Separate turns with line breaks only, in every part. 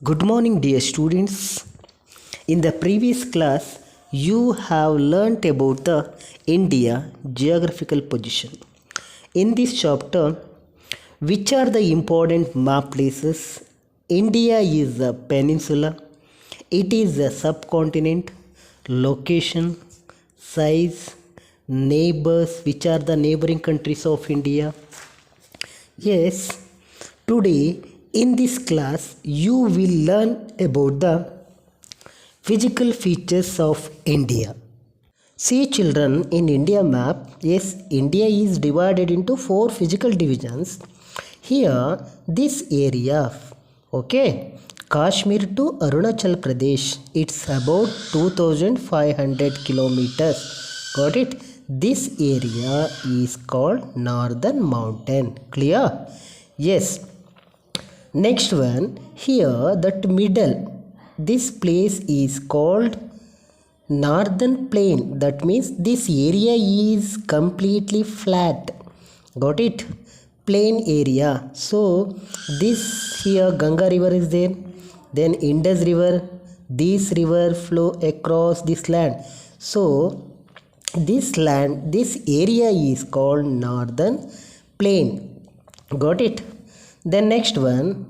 Good morning, dear students. In the previous class, you have learnt about the India geographical position. In this chapter, which are the important map places? India is a peninsula. It is a subcontinent. Location, size, neighbors, which are the neighboring countries of India. Yes, today in this class you will learn about the physical features of India. See children, in India map, yes, India is divided into four physical divisions. Here, this area, okay, Kashmir to Arunachal Pradesh, it's about 2500 kilometers. Got it? This area is called Northern Mountain. Clear? Yes. Next one, here that middle, this place is called Northern Plain. That means this area is completely flat. Got it? Plain area. So this here Ganga river is there. Then Indus river. This river flow across this land. So this land, this area is called Northern Plain. Got it? Then next one,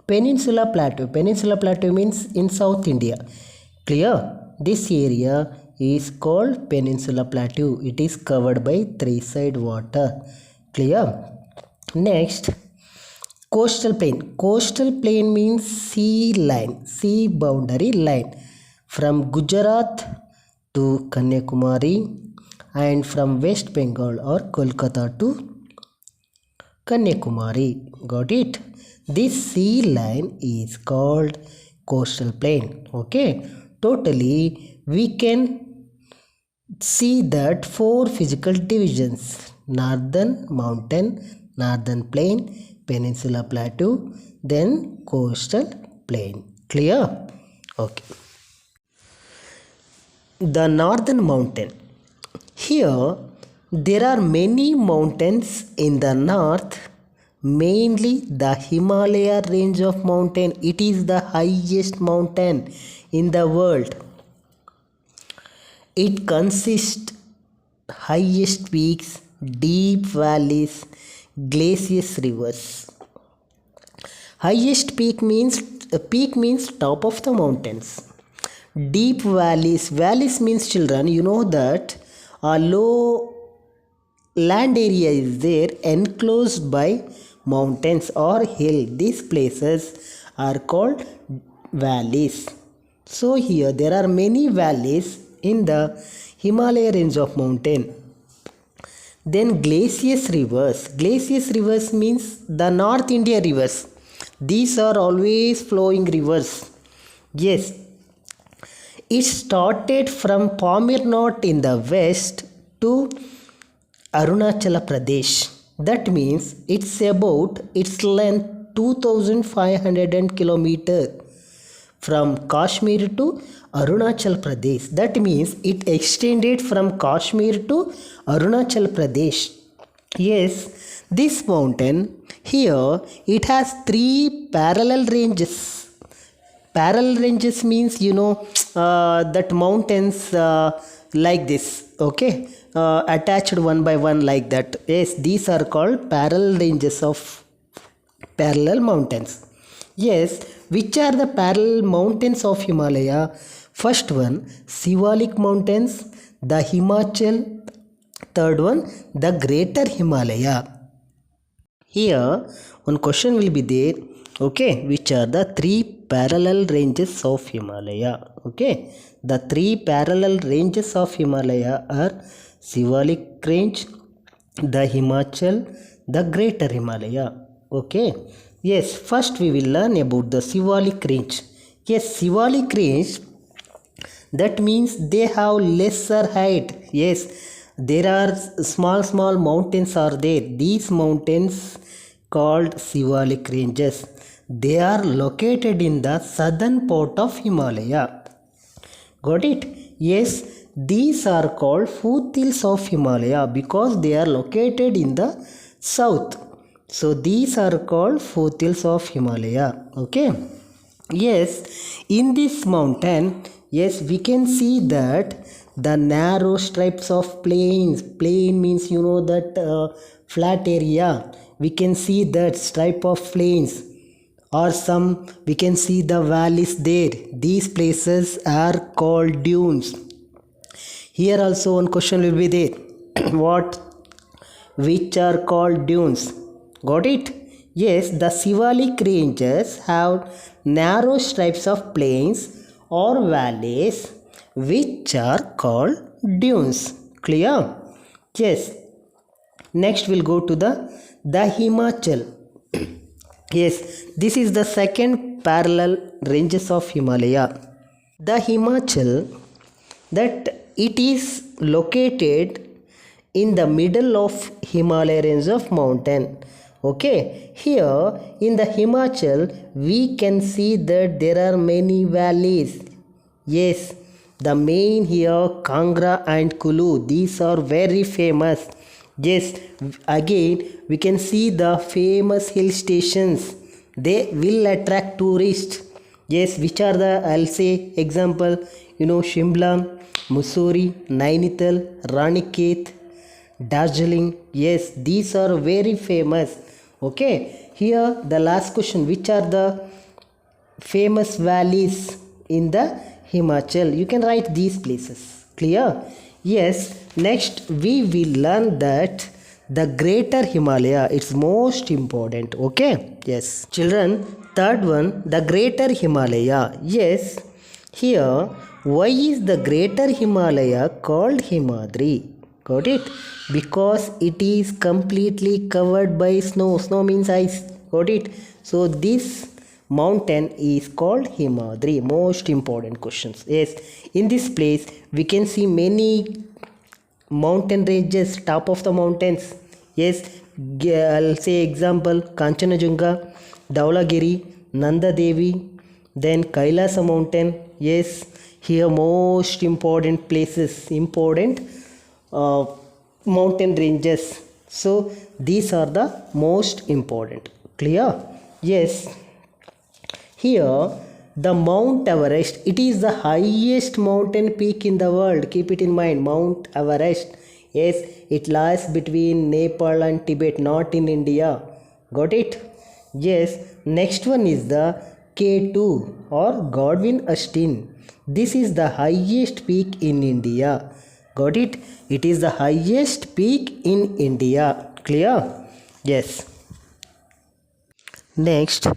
Peninsula Plateau. Peninsula Plateau means in South India. Clear? This area is called Peninsula Plateau. It is covered by three-side water. Clear? Next, Coastal Plain. Coastal Plain means sea line, sea boundary line. From Gujarat to Kanyakumari and from West Bengal or Kolkata to Kanyakumari. Got it? This sea line is called coastal plain. Okay. Totally, we can see that four physical divisions: Northern Mountain, Northern Plain, Peninsula Plateau, then Coastal Plain. Clear? Okay. The Northern Mountain. Here, there are many mountains in the north, mainly the Himalaya range of mountain. It is the highest mountain in the world. It consists highest peaks, deep valleys, glaciers, rivers. Highest peak means top of the mountains. Deep valleys means children, you know that a low land area is there enclosed by mountains or hill. These places are called valleys. So here there are many valleys in the Himalaya range of mountain. Then glaciers rivers means the North India rivers. These are always flowing rivers. Yes, it started from Pamirnath in the west to Arunachal Pradesh. That means it's about its length 2500 kilometers from Kashmir to Arunachal Pradesh. That means it extended from Kashmir to Arunachal Pradesh. Yes, this mountain here, it has three parallel ranges. Parallel ranges means, you know, that mountains like this, okay, attached one by one like that. Yes, these are called parallel ranges of parallel mountains. Yes, which are the parallel mountains of Himalaya? First one, Sivalik mountains, the Himachal. Third one, the Greater Himalaya. Here, one question will be there. Okay, which are the three parallel ranges of Himalaya? Okay, the three parallel ranges of Himalaya are Sivalik range, the Himachal, the Greater Himalaya. Okay, yes, first we will learn about the Sivalik range. Yes, Sivalik range, that means they have lesser height. Yes, there are small mountains are there. These mountains called Sivalik ranges. They are located in the southern part of Himalaya. Got it? Yes, these are called foothills of Himalaya because they are located in the south. So these are called foothills of Himalaya. Okay. Yes, in this mountain, yes, we can see that the narrow stripes of plains. Plain means that flat area. We can see that stripe of plains, or some we can see the valleys there. These places are called dunes. Here also one question will be there. What which are called dunes? Got it? Yes, the Sivalik ranges have narrow stripes of plains or valleys which are called dunes. Clear? Yes. Next we'll go to the Himachal. Yes, this is the second parallel ranges of Himalaya. The Himachal, that it is located in the middle of Himalaya range of mountain. Okay, here in the Himachal we can see that there are many valleys. Yes, the main here Kangra and Kulu, these are very famous. Yes, again we can see the famous hill stations. They will attract tourists. Yes, which are the, I'll say example, Shimla, Mussoorie, Nainital, Ranikhet, Darjeeling. Yes, these are very famous. Okay, here the last question, which are the famous valleys in the Himachal? You can write these places. Clear? Yes, next we will learn that the greater Himalaya, it's most important. Okay, yes, children, third one, the greater Himalaya. Yes, here why is the greater Himalaya called Himadri? Got it? Because it is completely covered by snow. Snow means ice. Got it? So this mountain is called Himadri. Most important questions. Yes, in this place we can see many mountain ranges, top of the mountains. Yes, I'll say example Kanchanajunga, Dhaulagiri, Nanda Devi, then Kailasa mountain. Yes, here most important places, important uh, mountain ranges. So these are the most important. Clear? Yes. Here the Mount Everest, it is the highest mountain peak in the world. Keep it in mind, Mount Everest. Yes, it lies between Nepal and Tibet, not in India. Got it? Yes, next one is the K2 or Godwin Austen. This is the highest peak in India. Got it? It is the highest peak in India. Clear? Yes. Next,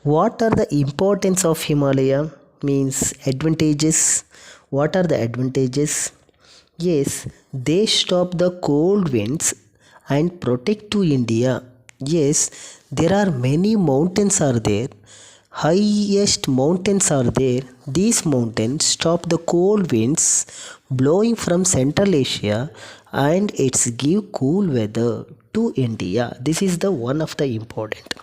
what are the importance of Himalaya? Means advantages. What are the advantages? Yes, they stop the cold winds and protect to India. Yes, there are many mountains are there. Highest mountains are there. These mountains stop the cold winds blowing from Central Asia and it's give cool weather to India. This is the one of the important.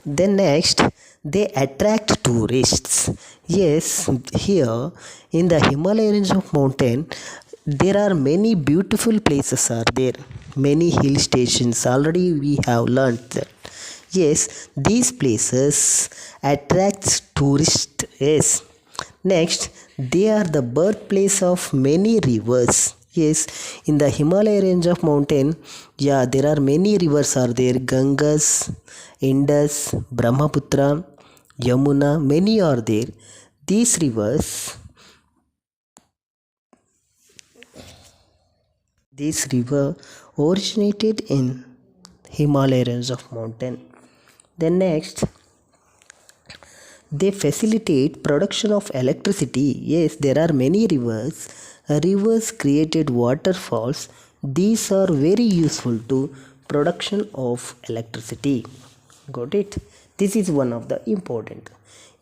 Then next, they attract tourists. Yes, here in the Himalaya range of mountain, there are many beautiful places are there. Many hill stations. Already we have learned that. Yes, these places attracts tourists. Yes. Next, they are the birthplace of many rivers. Yes, in the Himalaya range of mountain, yeah, there are many rivers are there. Gangas, Indus, Brahmaputra, Yamuna, many are there. These rivers, this river originated in Himalaya range of mountain. Then next, they facilitate production of electricity. Yes, there are many rivers. Rivers created waterfalls. These are very useful to production of electricity. Got it? This is one of the important.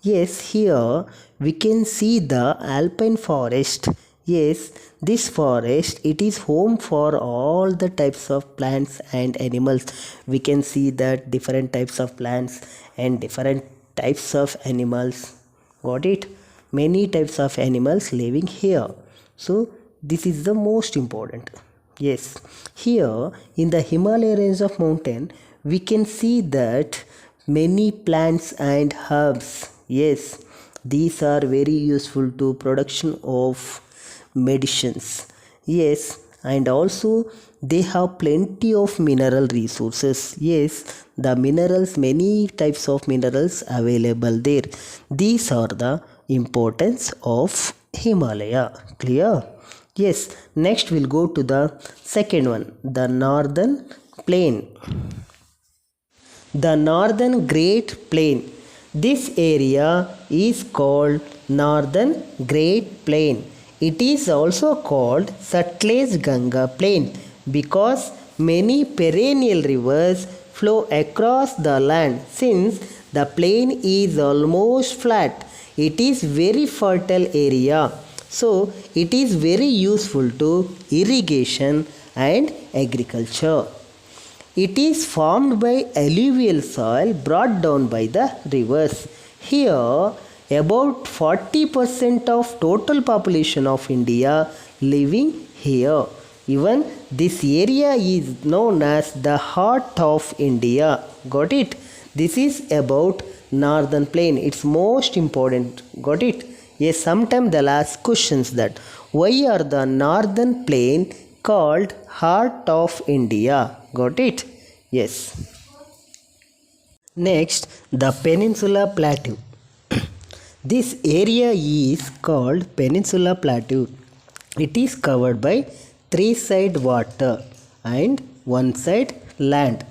Yes, here we can see the alpine forest. Yes, this forest, it is home for all the types of plants and animals. We can see that different types of plants and different types of animals. Got it? Many types of animals living here. So this is the most important. Yes, here in the Himalaya range of mountain we can see that many plants and herbs. Yes, These are very useful to production of medicines. Yes, and also they have plenty of mineral resources. Yes, the minerals, many types of minerals available there. These are the importance of Himalaya. Clear? Yes, next we'll go to the second one, the northern plain. The northern Great Plain. This area is called Northern Great Plain. It is also called Sutlej Ganga Plain because many perennial rivers flow across the land. Since the plain is almost flat, it is very fertile area. So it is very useful to irrigation and agriculture. It is formed by alluvial soil brought down by the rivers. Here, about 40% of total population of India living here. Even this area is known as the heart of India. Got it? This is about northern plain. It's most important. Got it? Yes, sometimes they'll ask questions that why are the northern plain called heart of India? Got it? Yes. Next, the Peninsula Plateau. This area is called Peninsula Plateau. It is covered by three side water and one side land.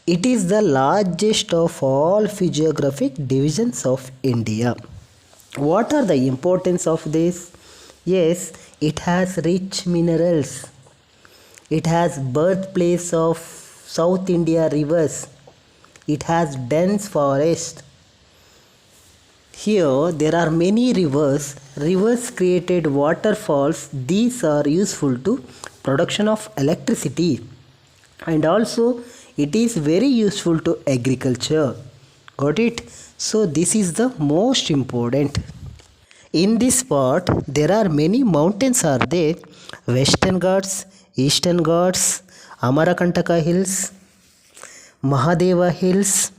It is the largest of all physiographic divisions of India. What are the importance of this? Yes, it has rich minerals. It has birthplace of South India rivers. It has dense forest. Here there are many rivers. Rivers created waterfalls. These are useful to production of electricity. And also it is very useful to agriculture. Got it? So this is the most important. In this part there are many mountains are there. Western Ghats, Eastern Ghats, Amarakantaka Hills, Mahadeva Hills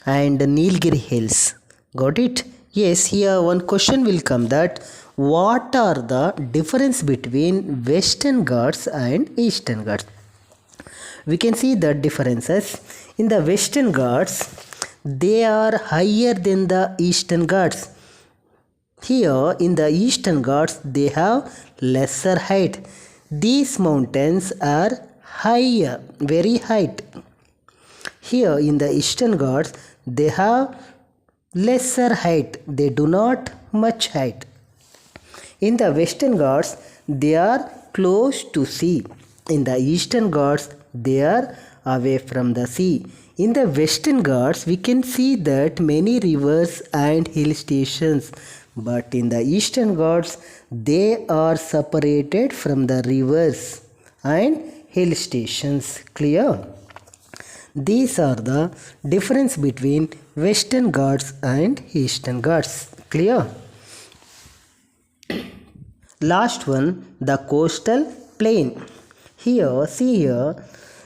and Nilgiri Hills. Got it? Yes, here one question will come that what are the difference between Western Ghats and Eastern Ghats? We can see the differences. In the Western Ghats, they are higher than the Eastern Ghats. Here in the Eastern Ghats, they have lesser height. These mountains are higher, very height. Here in the Eastern Ghats, they have lesser height. They do not much height. In the Western Ghats, they are close to sea. In the Eastern Ghats, they are away from the sea. In the Western Ghats, we can see that many rivers and hill stations. But in the Eastern Ghats, they are separated from the rivers and hill stations. Clear? These are the difference between Western Ghats and Eastern Ghats. Clear? Last one, the coastal plain. Here, see here,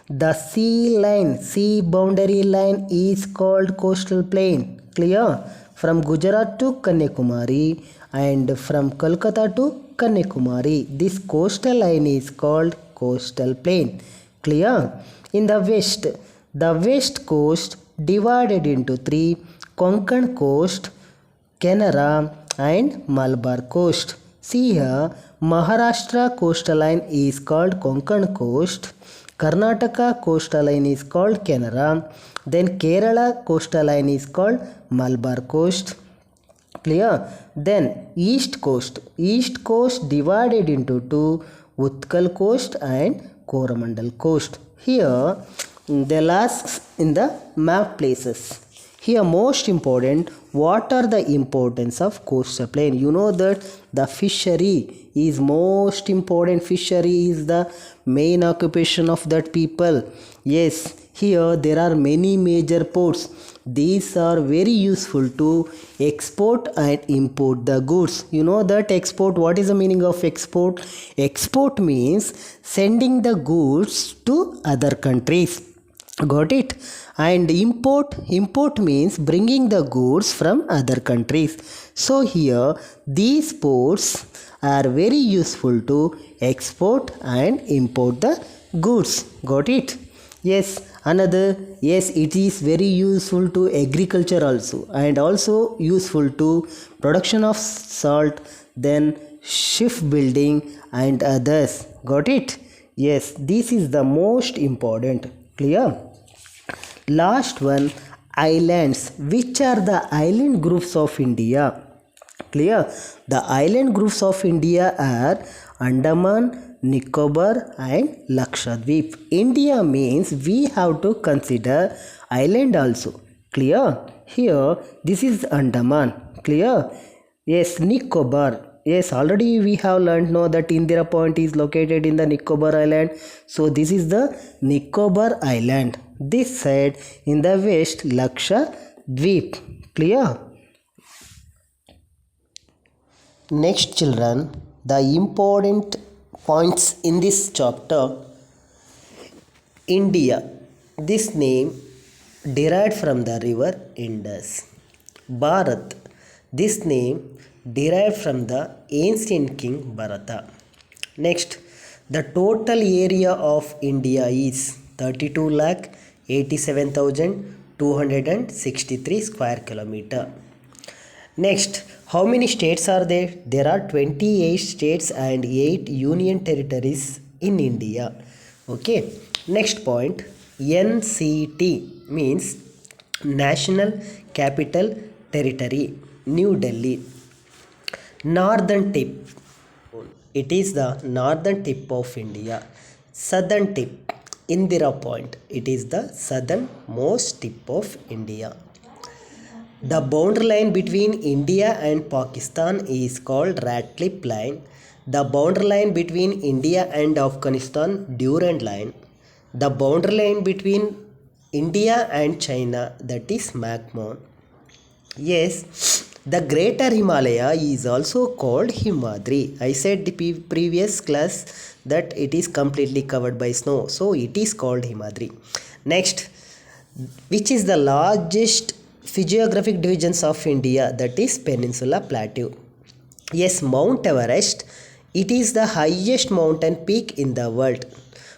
the sea line, sea boundary line is called coastal plain. Clear? From Gujarat to Kanyakumari and from Kolkata to Kanyakumari. This coastal line is called coastal plain. Clear? In the west coast divided into three: Konkan coast, Canara and Malabar coast. See here, Maharashtra coastal line is called Konkan coast. Karnataka coastal line is called Canara. Then Kerala coastal line is called Malabar coast. Clear? Then East coast divided into two: Utkal coast and Coromandel coast. Here they'll ask in the map places. Here most important, what are the importance of coastal plain? You know that the fishery is most important. Fishery is the main occupation of that people. Yes, here there are many major ports. These are very useful to export and import the goods. You know that export, what is the meaning of export? Export means sending the goods to other countries. Got it? And import means bringing the goods from other countries. So here these ports are very useful to export and import the goods. Got it? Yes, another, yes, it is very useful to agriculture also, and also useful to production of salt, then shipbuilding and others. Got it? Yes, this is the most important. Clear? Last one, islands. Which are the island groups of India? Clear? The island groups of India are Andaman, Nicobar and Lakshadweep. India means we have to consider island also. Clear? Here this is Andaman. Clear? Yes, Nicobar. Yes, already we have learned now that Indira Point is located in the Nicobar Island. So this is the Nicobar Island. This side in the west Lakshadweep. Clear? Next children, the important points in this chapter. India. This name derived from the river Indus. Bharat. This name derived from the ancient king Bharata. Next, the total area of India is 32,87,263 square kilometer. Next, how many states are there? There are 28 states and 8 union territories in India. Okay. Next point, NCT means National Capital Territory, New Delhi. Northern tip, it is the northern tip of India. Southern tip, Indira Point, it is the southernmost tip of India. The boundary line between India and Pakistan is called Ratcliffe Line. The boundary line between India and Afghanistan, Durand Line. The boundary line between India and China, that is McMahon. Yes, the Greater Himalaya is also called Himadri. I said the previous class that it is completely covered by snow. So it is called Himadri. Next, which is the largest physiographic divisions of India? That is Peninsula Plateau. Yes, Mount Everest. It is the highest mountain peak in the world.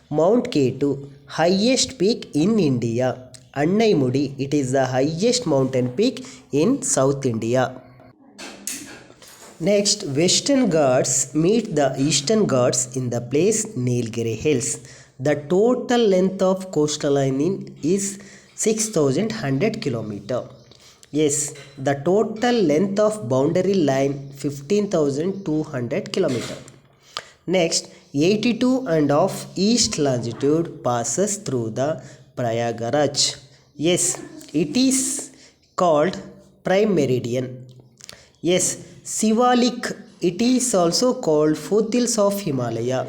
Mount K2, highest peak in India. Annaimudi, it is the highest mountain peak in South India. Next, Western Ghats meet the Eastern Ghats in the place Nilgiri Hills. The total length of coastal line is 6,100 km. Yes, the total length of boundary line 15,200 km. Next, 82 and of east longitude passes through the Prayagraj. Yes, it is called prime meridian. Yes, Sivalik, it is also called foothills of Himalaya.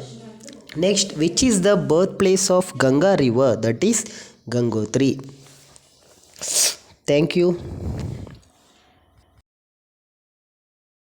Next, which is the birthplace of Ganga river? That is Gangotri. Thank you.